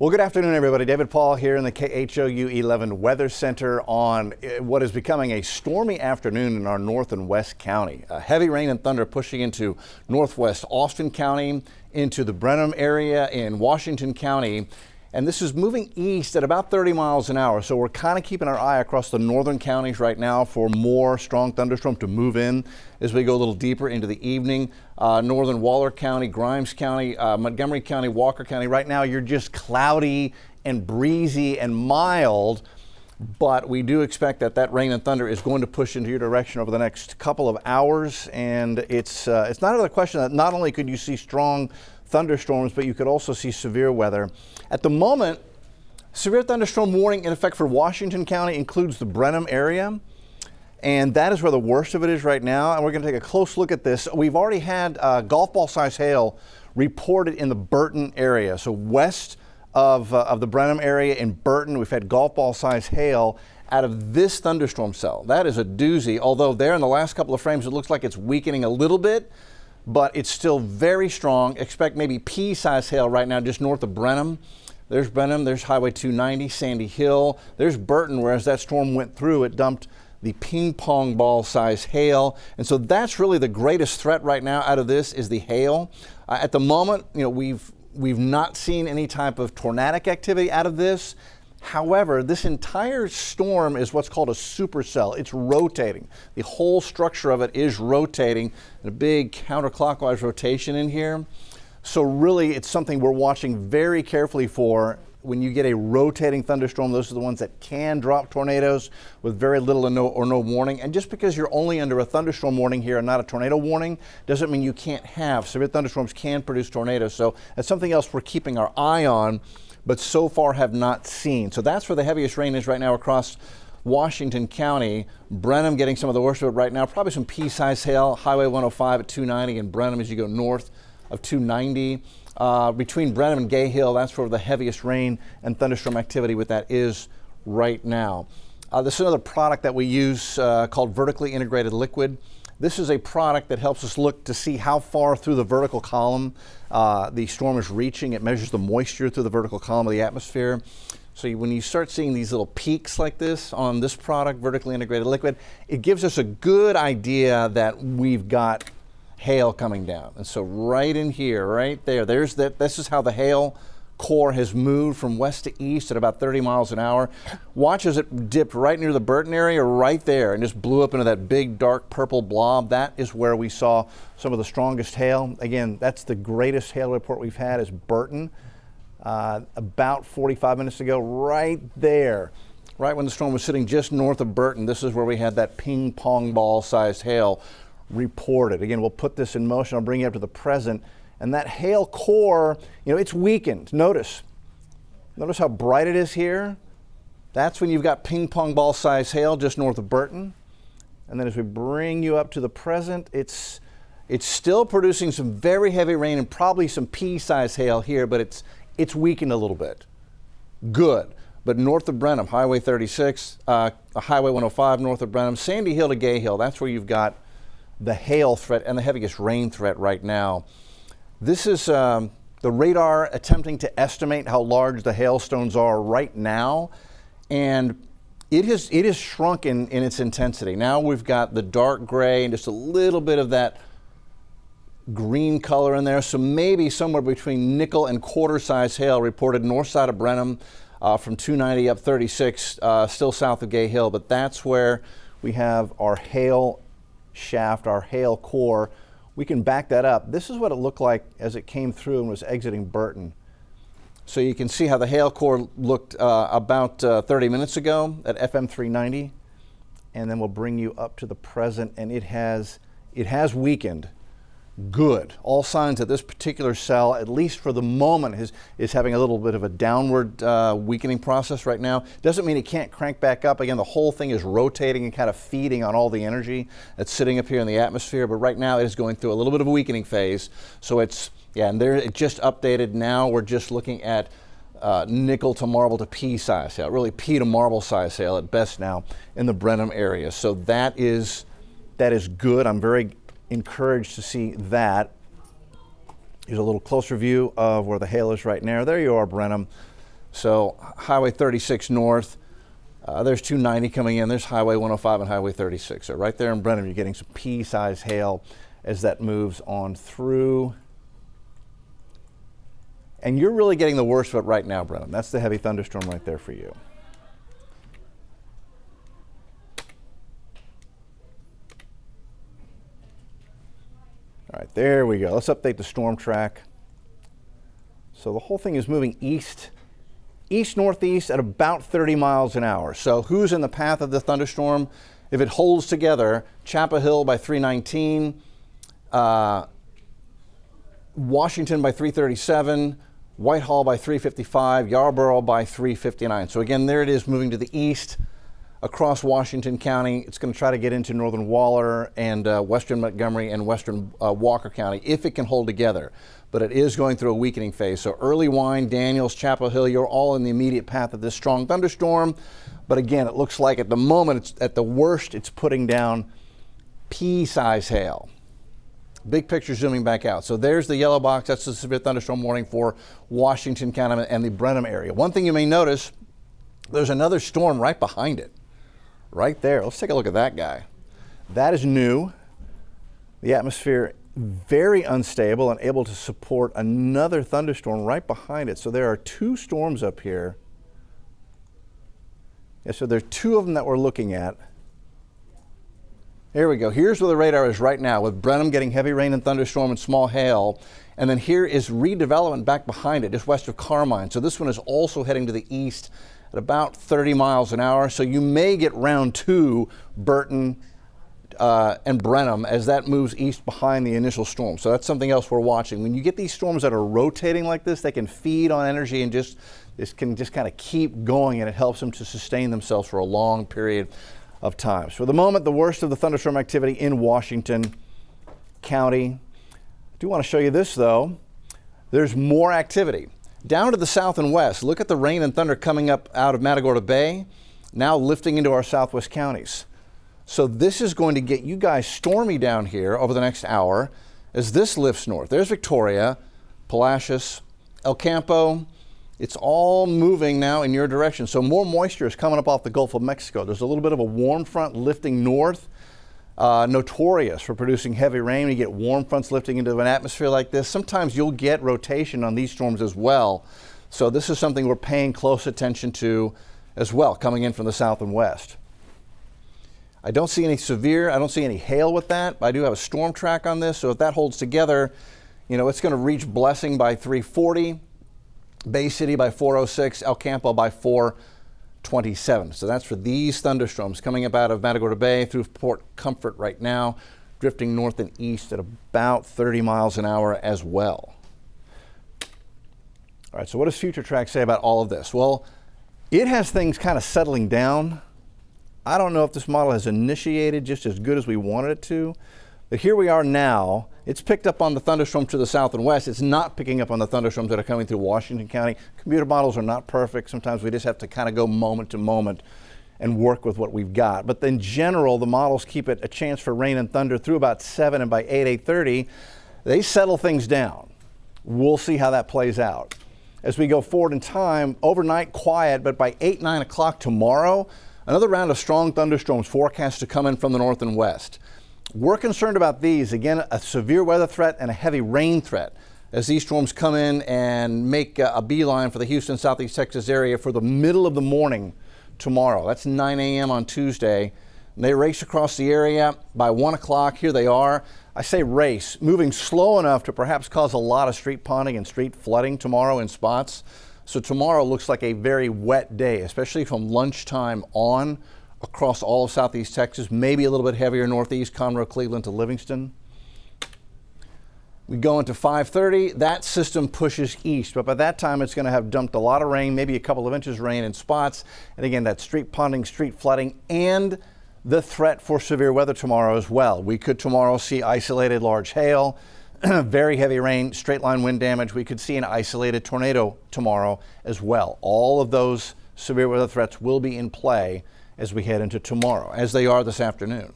Well, good afternoon, everybody. David Paul here in the KHOU 11 Weather Center on what is becoming a stormy afternoon in our north and west county. Heavy rain and thunder pushing into northwest Austin County, into the Brenham area in Washington County. And this is moving east at about 30 miles an hour. So we're kind of keeping our eye across the northern counties right now for more strong thunderstorms to move in as we go a little deeper into the evening. Northern Waller County, Grimes County, Montgomery County, Walker County. Right now you're just cloudy and breezy and mild, but we do expect that rain and thunder is going to push into your direction over the next couple of hours. And it's not another question that not only could you see strong thunderstorms, but you could also see severe weather. At the moment, severe thunderstorm warning in effect for Washington County includes the Brenham area, and that is where the worst of it is right now. And we're going to take a close look at this. We've already had golf ball size hail reported in the Burton area. So west of the Brenham area in Burton, we've had golf ball size hail out of this thunderstorm cell. That is a doozy, although there in the last couple of frames it looks like it's weakening a little bit, but it's still very strong. Expect maybe pea-sized hail right now just north of Brenham. There's Brenham, there's Highway 290, Sandy Hill. There's Burton, where as that storm went through, it dumped the ping pong ball size hail. And so that's really the greatest threat right now out of this is the hail. At the moment, we've not seen any type of tornadic activity out of this. However, this entire storm is what's called a supercell. It's rotating. The whole structure of it is rotating, a big counterclockwise rotation in here. So really, it's something we're watching very carefully for. When you get a rotating thunderstorm, those are the ones that can drop tornadoes with very little or no warning. And just because you're only under a thunderstorm warning here and not a tornado warning doesn't mean you can't have. Severe thunderstorms can produce tornadoes. So that's something else we're keeping our eye on, but so far have not seen. So that's where the heaviest rain is right now across Washington County. Brenham getting some of the worst of it right now. Probably some pea-sized hail. Highway 105 at 290 and Brenham as you go north of 290. Between Brenham and Gay Hill, that's where the heaviest rain and thunderstorm activity with that is right now. This is another product that we use called vertically integrated liquid. This is a product that helps us look to see how far through the vertical column the storm is reaching. It measures the moisture through the vertical column of the atmosphere. So when you start seeing these little peaks like this on this product, vertically integrated liquid, it gives us a good idea that we've got hail coming down. And so right in here, right there, this is how the hail core has moved from west to east at about 30 miles an hour. Watch as it dipped right near the Burton area right there and just blew up into that big dark purple blob. That is where we saw some of the strongest hail. Again, that's the greatest hail report we've had is Burton. About 45 minutes ago, right there, right when the storm was sitting just north of Burton, this is where we had that ping pong ball sized hail reported. Again, we'll put this in motion. I'll bring you up to the present. And that hail core, it's weakened. Notice how bright it is here. That's when you've got ping pong ball size hail just north of Burton. And then as we bring you up to the present, it's still producing some very heavy rain and probably some pea-sized hail here, but it's weakened a little bit. Good. But north of Brenham, Highway 36, Highway 105 north of Brenham, Sandy Hill to Gay Hill, that's where you've got the hail threat and the heaviest rain threat right now. This is the radar attempting to estimate how large the hailstones are right now, and it has shrunk in its intensity. Now we've got the dark gray and just a little bit of that green color in there, so maybe somewhere between nickel and quarter size hail reported north side of Brenham from 290 up 36, still south of Gay Hill, but that's where we have our hail shaft, our hail core. We can back that up. This is what it looked like as it came through and was exiting Burton. So you can see how the hail core looked about 30 minutes ago at FM 390, and then we'll bring you up to the present, and it has weakened. Good. All signs that this particular cell, at least for the moment, is having a little bit of a downward weakening process right now. Doesn't mean it can't crank back up. Again, the whole thing is rotating and kind of feeding on all the energy that's sitting up here in the atmosphere. But right now it is going through a little bit of a weakening phase. So and it just updated. Now we're just looking at nickel to marble to pea size hail, really pea to marble size hail at best now in the Brenham area. So that is good. I'm very encouraged to see that. Here's a little closer view of where the hail is right now. There you are, Brenham. So Highway 36 north, there's 290 coming in, there's Highway 105 and Highway 36. So right there in Brenham, you're getting some pea-sized hail as that moves on through. And you're really getting the worst of it right now, Brenham. That's the heavy thunderstorm right there for you. All right, there we go. Let's update the storm track. So the whole thing is moving east-northeast at about 30 miles an hour. So who's in the path of the thunderstorm? If it holds together, Chapel Hill by 319, Washington by 337, Whitehall by 355, Yarborough by 359. So again, there it is moving to the east across Washington County. It's going to try to get into northern Waller and western Montgomery and western Walker County if it can hold together. But it is going through a weakening phase. So Early Wine, Daniels, Chapel Hill, you're all in the immediate path of this strong thunderstorm. But again, it looks like at the moment, it's at the worst, it's putting down pea-sized hail. Big picture zooming back out. So there's the yellow box. That's the severe thunderstorm warning for Washington County and the Brenham area. One thing you may notice, there's another storm right behind it. Right there. Let's take a look at that guy. That is new. The atmosphere very unstable and able to support another thunderstorm right behind it. So there are two storms up here. Yeah, so there are two of them that we're looking at. Here we go. Here's where the radar is right now, with Brenham getting heavy rain and thunderstorm and small hail. And then here is redevelopment back behind it, just west of Carmine. So this one is also heading to the east at about 30 miles an hour. So you may get round two, Burton and Brenham, as that moves east behind the initial storm. So that's something else we're watching. When you get these storms that are rotating like this, they can feed on energy and this can just kind of keep going, and it helps them to sustain themselves for a long period of time. So for the moment, the worst of the thunderstorm activity in Washington County. I do want to show you this though. There's more activity. Down to the south and west, look at the rain and thunder coming up out of Matagorda Bay, now lifting into our southwest counties. So this is going to get you guys stormy down here over the next hour as this lifts north. There's Victoria, Palacios, El Campo. It's all moving now in your direction. So more moisture is coming up off the Gulf of Mexico. There's a little bit of a warm front lifting north, notorious for producing heavy rain. You get warm fronts lifting into an atmosphere like this. Sometimes you'll get rotation on these storms as well. So this is something we're paying close attention to as well, coming in from the south and west. I don't see any hail with that. I do have a storm track on this. So if that holds together, you know, it's going to reach Blessing by 340. Bay City by 406, El Campo by 427. So that's for these thunderstorms coming up out of Matagorda Bay through Port Comfort right now, drifting north and east at about 30 miles an hour as well. All right, so what does Future Track say about all of this? Well, it has things kind of settling down. I don't know if this model has initiated just as good as we wanted it to, but here we are now. It's picked up on the thunderstorm to the south and west. It's not picking up on the thunderstorms that are coming through Washington County. Computer models are not perfect. Sometimes we just have to kind of go moment to moment and work with what we've got. But in general, the models keep it a chance for rain and thunder through about 7, and by 8:30, they settle things down. We'll see how that plays out. As we go forward in time, overnight quiet, but by 8, 9 o'clock tomorrow, another round of strong thunderstorms forecast to come in from the north and west. We're concerned about these. Again, a severe weather threat and a heavy rain threat as these storms come in and make a beeline for the Houston, Southeast Texas area for the middle of the morning tomorrow. That's 9 a.m. on Tuesday. And they race across the area by 1 o'clock. Here they are. I say race, moving slow enough to perhaps cause a lot of street ponding and street flooding tomorrow in spots. So tomorrow looks like a very wet day, especially from lunchtime on across all of Southeast Texas, maybe a little bit heavier northeast, Conroe, Cleveland to Livingston. We go into 5:30, that system pushes east, but by that time it's going to have dumped a lot of rain, maybe a couple of inches of rain in spots. And again, that street ponding, street flooding, and the threat for severe weather tomorrow as well. We could tomorrow see isolated large hail, very heavy rain, straight line wind damage. We could see an isolated tornado tomorrow as well. All of those severe weather threats will be in play as we head into tomorrow, as they are this afternoon.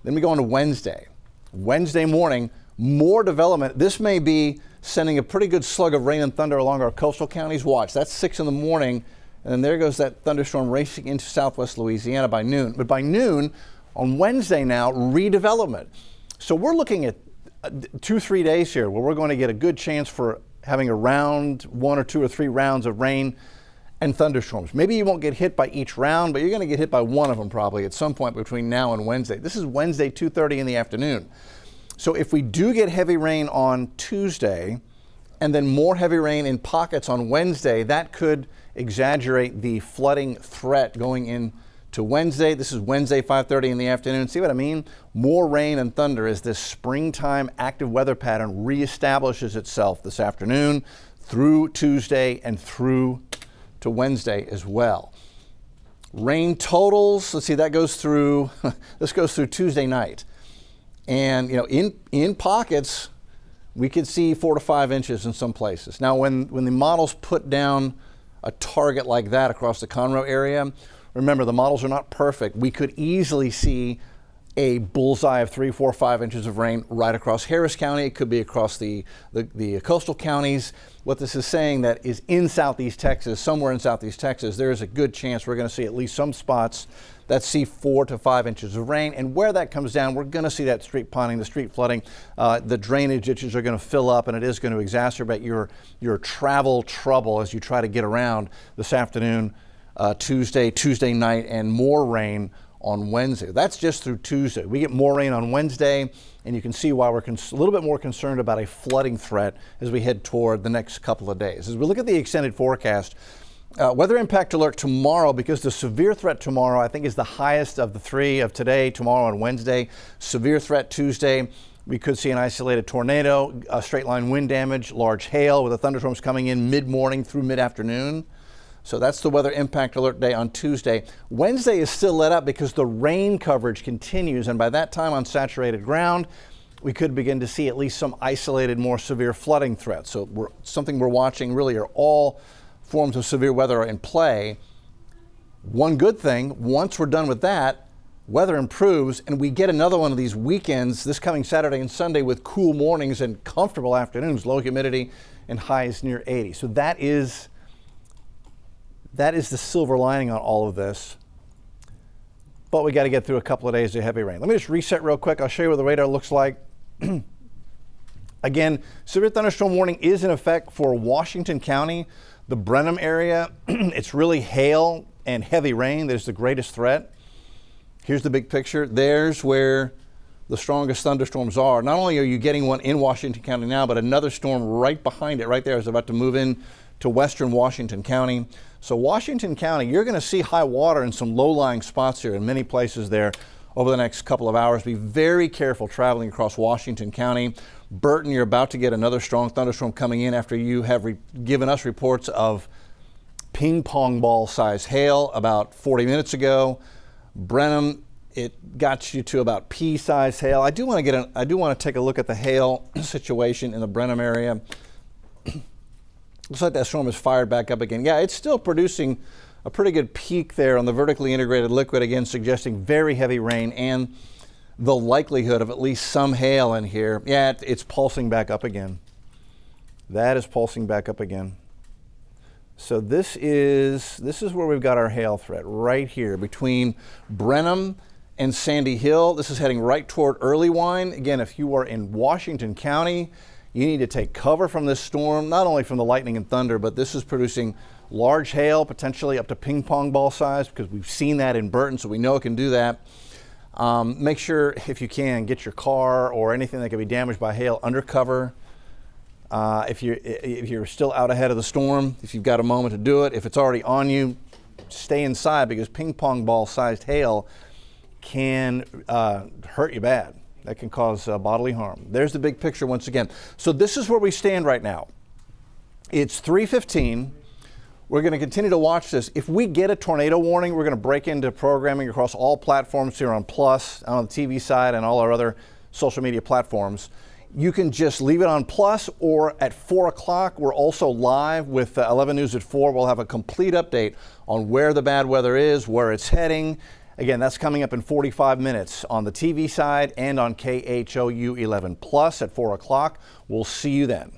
Then we go into Wednesday. Wednesday morning, more development. This may be sending a pretty good slug of rain and thunder along our coastal counties. Watch, that's 6 in the morning, and then there goes that thunderstorm racing into southwest Louisiana by noon. But by noon on Wednesday now, redevelopment. So we're looking at 2-3 days here where we're going to get a good chance for having around 1 or 2 or 3 rounds of rain and thunderstorms. Maybe you won't get hit by each round, but you're going to get hit by one of them probably at some point between now and Wednesday. This is Wednesday, 2:30 in the afternoon. So if we do get heavy rain on Tuesday and then more heavy rain in pockets on Wednesday, that could exaggerate the flooding threat going into Wednesday. This is Wednesday, 5:30 in the afternoon. See what I mean? More rain and thunder as this springtime active weather pattern reestablishes itself this afternoon through Tuesday and through to Wednesday as well. Rain totals, let's see, that goes through, this goes through Tuesday night. And, you know, in pockets, we could see 4 to 5 inches in some places. Now, when the models put down a target like that across the Conroe area, remember, the models are not perfect. We could easily see a bullseye of 3, 4, 5 inches of rain right across Harris County. It could be across the coastal counties. What this is saying that is in southeast Texas, somewhere in southeast Texas, there is a good chance we're going to see at least some spots that see 4 to 5 inches of rain. And where that comes down, we're going to see that street ponding, the street flooding. The drainage ditches are going to fill up, and it is going to exacerbate your travel trouble as you try to get around this afternoon, Tuesday night, and more rain on Wednesday. That's just through Tuesday. We get more rain on Wednesday, and you can see why we're a little bit more concerned about a flooding threat as we head toward the next couple of days. As we look at the extended forecast, weather impact alert tomorrow, because the severe threat tomorrow I think is the highest of the 3 of today, tomorrow, and Wednesday. Severe threat Tuesday. We could see an isolated tornado, straight line wind damage, large hail with the thunderstorms coming in mid-morning through mid-afternoon. So that's the weather impact alert day on Tuesday. Wednesday is still let up because the rain coverage continues, and by that time on saturated ground, we could begin to see at least some isolated, more severe flooding threats. So something we're watching really are all forms of severe weather in play. One good thing, once we're done with that, weather improves and we get another one of these weekends this coming Saturday and Sunday with cool mornings and comfortable afternoons, low humidity and highs near 80. So that is the silver lining on all of this. But we got to get through a couple of days of heavy rain. Let me just reset real quick. I'll show you what the radar looks like. Again, severe thunderstorm warning is in effect for Washington County, the Brenham area. It's really hail and heavy rain that is the greatest threat. Here's the big picture. There's where the strongest thunderstorms are. Not only are you getting one in Washington County now, but another storm right behind it, right there, is about to move in to western Washington County. So Washington County, you're going to see high water in some low-lying spots here in many places there over the next couple of hours. Be very careful traveling across Washington County. Burton, you're about to get another strong thunderstorm coming in after you have given us reports of ping pong ball size hail about 40 minutes ago. Brenham, it got you to about pea size hail. I do want to take a look at the hail situation in the Brenham area. Looks like that storm is fired back up again. Yeah, it's still producing a pretty good peak there on the vertically integrated liquid, again suggesting very heavy rain and the likelihood of at least some hail in here. Yeah, it's pulsing back up again. That is pulsing back up again. So this is where we've got our hail threat, right here between Brenham and Sandy Hill. This is heading right toward Earlywine. Again, if you are in Washington County, you need to take cover from this storm, not only from the lightning and thunder, but this is producing large hail, potentially up to ping pong ball size, because we've seen that in Burton, so we know it can do that. Make sure, if you can, get your car or anything that can be damaged by hail under cover. If you're still out ahead of the storm, if you've got a moment to do it. If it's already on you, stay inside, because ping pong ball sized hail can hurt you bad. That can cause bodily harm. There's the big picture once again. So this is where we stand right now. It's 3:15. We're going to continue to watch this. If we get a tornado warning, we're going to break into programming across all platforms here on Plus, on the TV side, and all our other social media platforms. You can just leave it on Plus, or at 4 o'clock, we're also live with 11 News at 4. We'll have a complete update on where the bad weather is, where it's heading. Again, that's coming up in 45 minutes on the TV side and on KHOU 11 Plus at 4 o'clock. We'll see you then.